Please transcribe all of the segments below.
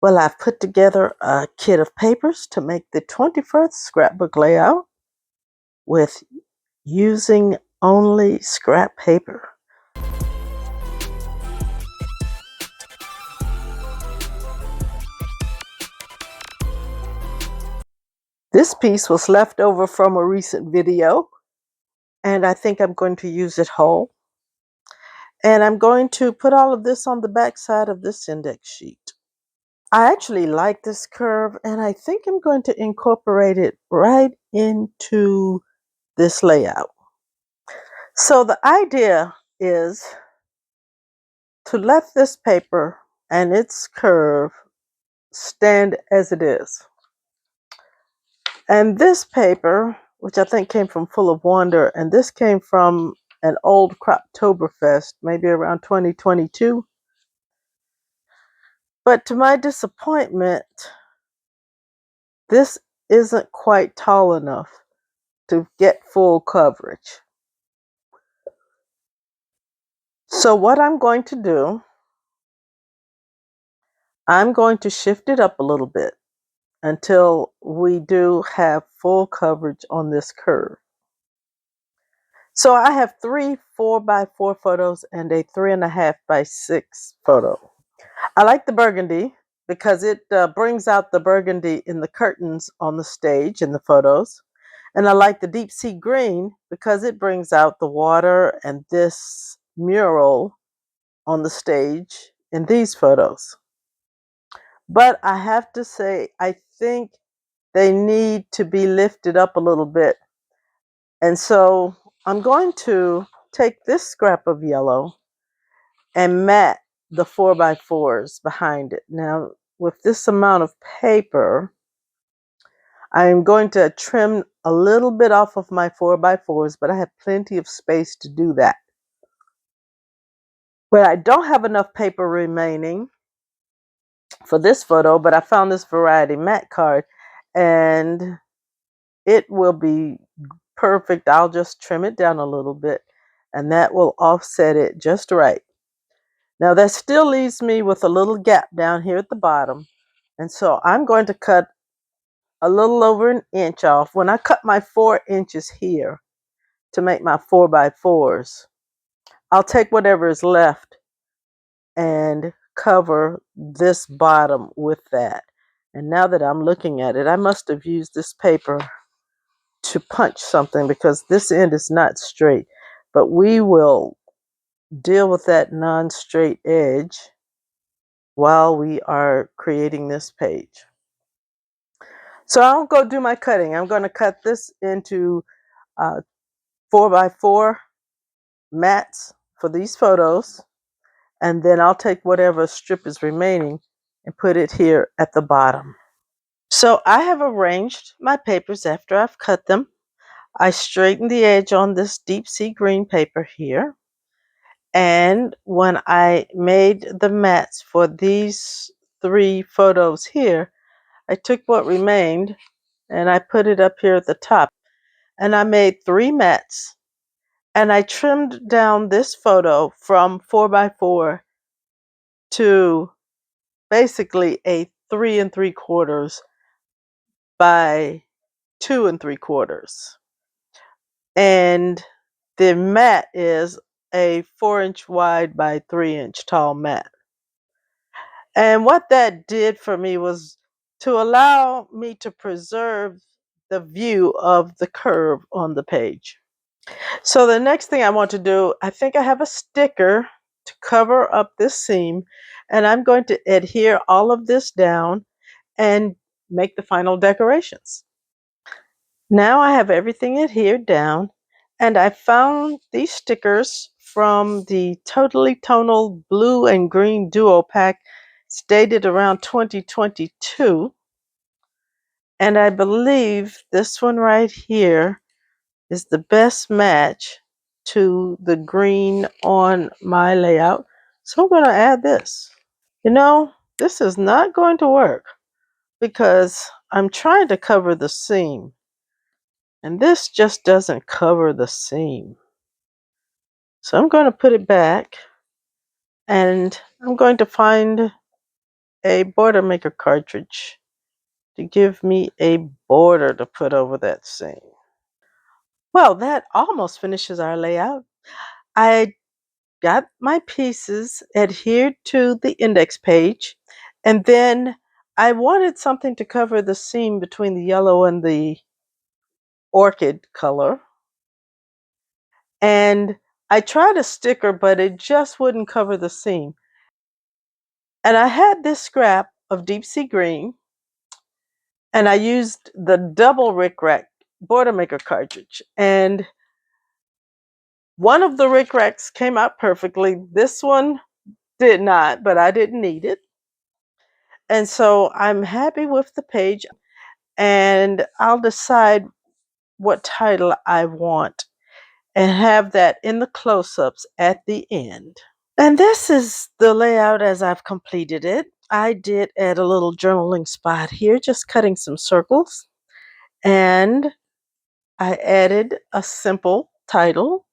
Well, I've put together a kit of papers to make the 21st scrapbook layout with using only scrap paper. This piece was left over from a recent video, and I think I'm going to use it whole. And I'm going to put all of this on the back side of this index sheet. I actually like this curve, and I think I'm going to incorporate it right into this layout. So the idea is to let this paper and its curve stand as it is. And this paper, which I think came from Full of Wonder, and this came from an old Croptoberfest, maybe around 2022. But to my disappointment, this isn't quite tall enough to get full coverage. So what I'm going to do, I'm going to shift it up a little bit until we do have full coverage on this curve. So I have 3 4x4 photos and a 3.5x6 photo. I like the burgundy because it brings out the burgundy in the curtains on the stage in the photos. And I like the deep sea green because it brings out the water and this mural on the stage in these photos. But I have to say, I think they need to be lifted up a little bit. And so I'm going to take this scrap of yellow and mat the 4x4s behind it. Now, with this amount of paper, I'm going to trim a little bit off of my 4x4s, but I have plenty of space to do that. But I don't have enough paper remaining for this photo, but I found this variety mat card, and it will be perfect. I'll just trim it down a little bit, and that will offset it just right. Now that still leaves me with a little gap down here at the bottom, and so I'm going to cut a little over an inch off. When I cut my 4 inches here to make my 4x4s, I'll take whatever is left and cover this bottom with that. And now that I'm looking at it, I must have used this paper to punch something because this end is not straight. But we will deal with that non-straight edge while we are creating this page. So I'll go do my cutting. I'm going to cut this into 4x4 mats for these photos, and then I'll take whatever strip is remaining and put it here at the bottom. So I have arranged my papers after I've cut them. I straightened the edge on this deep sea green paper here. And when I made the mats for these 3 photos here, I took what remained and I put it up here at the top. And I made 3 mats, and I trimmed down this photo from 4x4 to basically a 3 3/4 by 2 3/4. And the mat is a 4-inch wide by 3-inch tall mat. And what that did for me was to allow me to preserve the view of the curve on the page. So the next thing I want to do, I think I have a sticker to cover up this seam, and I'm going to adhere all of this down and make the final decorations. Now I have everything adhered down, and I found these stickers from the Totally Tonal Blue and Green Duo Pack. It's dated around 2022, and I believe this one right here is the best match to the green on my layout. So I'm going to add this. You know, this is not going to work because I'm trying to cover the seam, and this just doesn't cover the seam. So I'm going to put it back, and I'm going to find a border maker cartridge to give me a border to put over that seam. Well, that almost finishes our layout. I got my pieces adhered to the index page, and then I wanted something to cover the seam between the yellow and the orchid color. And I tried a sticker, but it just wouldn't cover the seam. And I had this scrap of deep sea green, and I used the double rickrack border maker cartridge. And one of the rickracks came out perfectly. This one did not, but I didn't need it. And so I'm happy with the page, and I'll decide what title I want and have that in the close-ups at the end. And this is the layout as I've completed it. I did add a little journaling spot here, just cutting some circles. And I added a simple title.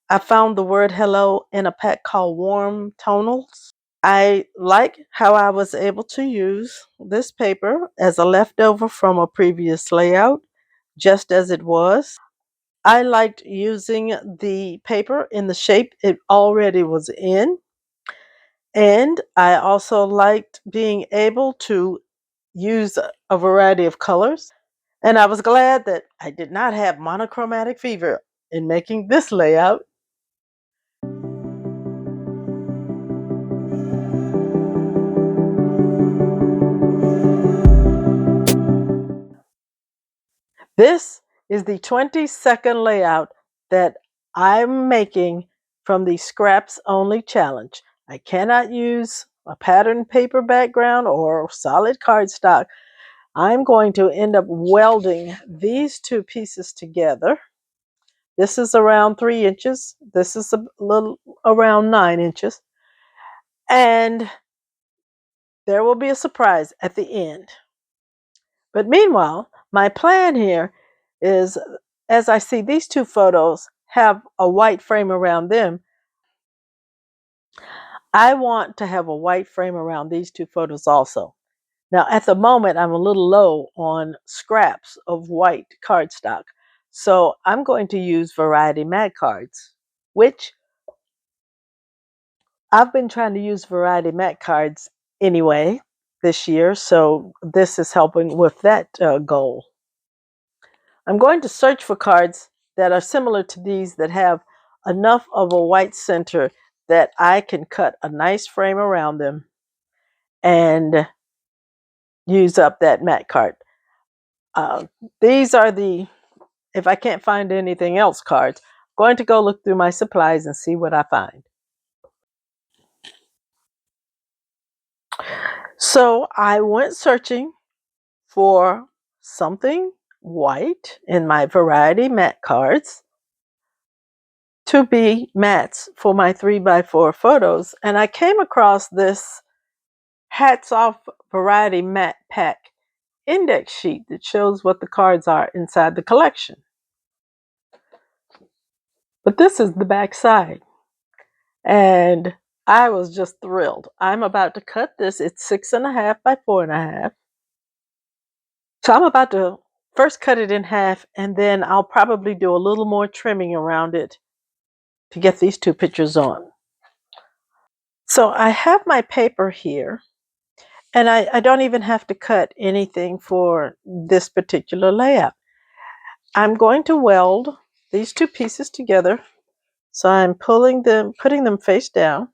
I found the word hello in a pack called Warm Tonals. I like how I was able to use this paper as a leftover from a previous layout, just as it was. I liked using the paper in the shape it already was in. And I also liked being able to use a variety of colors. And I was glad that I did not have monochromatic fever in making this layout. This is the 20-second layout that I'm making from the Scraps Only Challenge. I cannot use a pattern paper background or solid cardstock. I'm going to end up welding these two pieces together. This is around 3 inches. This is a little around 9 inches. And there will be a surprise at the end. But meanwhile, my plan here is, as I see these two photos have a white frame around them, I want to have a white frame around these two photos also. Now, at the moment, I'm a little low on scraps of white cardstock. So I'm going to use Variety Mat cards, which I've been trying to use Variety Mat cards anyway this year. So this is helping with that goal. I'm going to search for cards that are similar to these that have enough of a white center that I can cut a nice frame around them and use up that mat card. These are the, if I can't find anything else, cards. I'm going to go look through my supplies and see what I find. So I went searching for something white in my Variety Mat cards to be mats for my 3x4 photos, and I came across this Hats Off Variety Mat Pack index sheet that shows what the cards are inside the collection. But this is the back side, and I was just thrilled. I'm about to cut this. It's 6.5 by 4.5. So I'm about to first cut it in half, and then I'll probably do a little more trimming around it to get these two pictures on. So I have my paper here, and I don't even have to cut anything for this particular layout. I'm going to weld these two pieces together. So I'm putting them face down.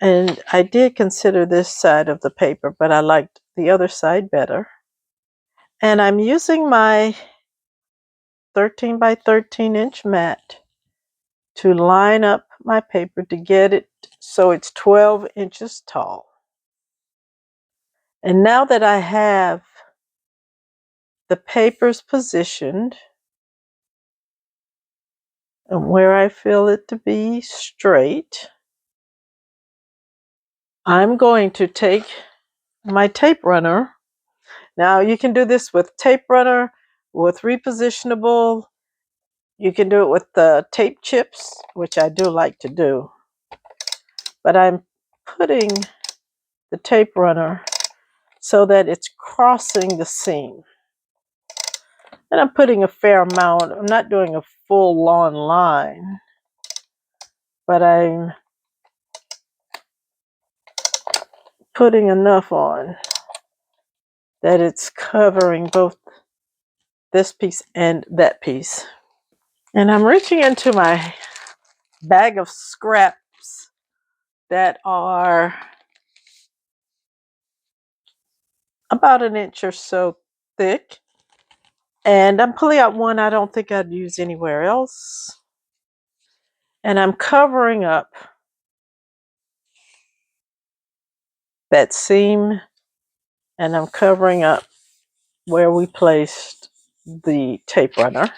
And I did consider this side of the paper, but I liked the other side better. And I'm using my 13 by 13 inch mat to line up my paper to get it so it's 12 inches tall. And now that I have the papers positioned and where I feel it to be straight, I'm going to take my tape runner. Now you can do this with tape runner, with repositionable. You can do it with the tape chips, which I do like to do. But I'm putting the tape runner so that it's crossing the seam. And I'm putting a fair amount. I'm not doing a full long line, but I'm putting enough on that it's covering both this piece and that piece. And I'm reaching into my bag of scraps that are about an inch or so thick. And I'm pulling out one I don't think I'd use anywhere else. And I'm covering up that seam, and I'm covering up where we placed the tape runner.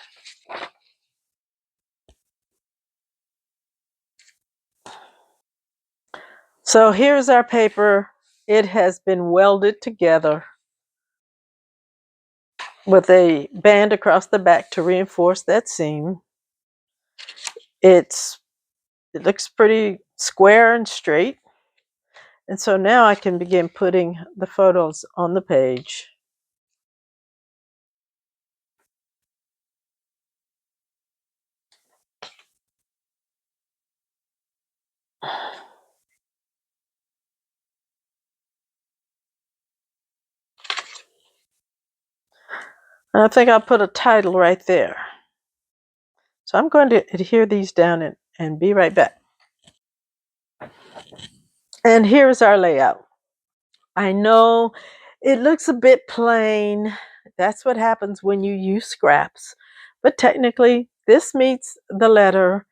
So here's our paper. It has been welded together with a band across the back to reinforce that seam. It looks pretty square and straight. And so now I can begin putting the photos on the page. And I think I'll put a title right there. So I'm going to adhere these down and be right back. And here's our layout. I know it looks a bit plain. That's what happens when you use scraps. But technically, this meets the letter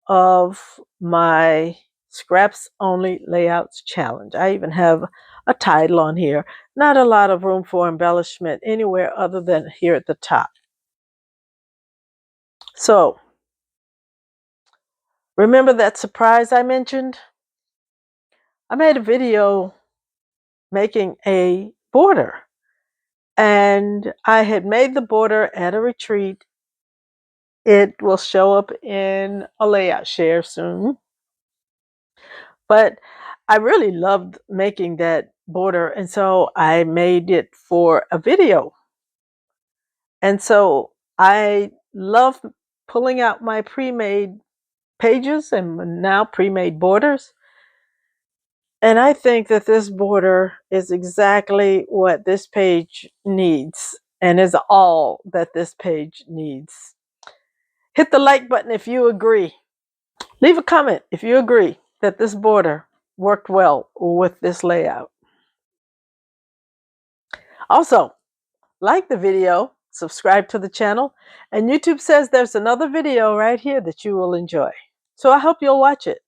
of my scraps only layouts challenge. I even have a title on here. Not a lot of room for embellishment anywhere other than here at the top. So, remember that surprise I mentioned? I made a video making a border. And I had made the border at a retreat. It will show up in a layout share soon. But I really loved making that border, and so I made it for a video. And so I love pulling out my pre-made pages and now pre-made borders. And I think that this border is exactly what this page needs and is all that this page needs. Hit the like button if you agree. Leave a comment if you agree that this border worked well with this layout. Also, like the video, subscribe to the channel, and YouTube says there's another video right here that you will enjoy. So I hope you'll watch it.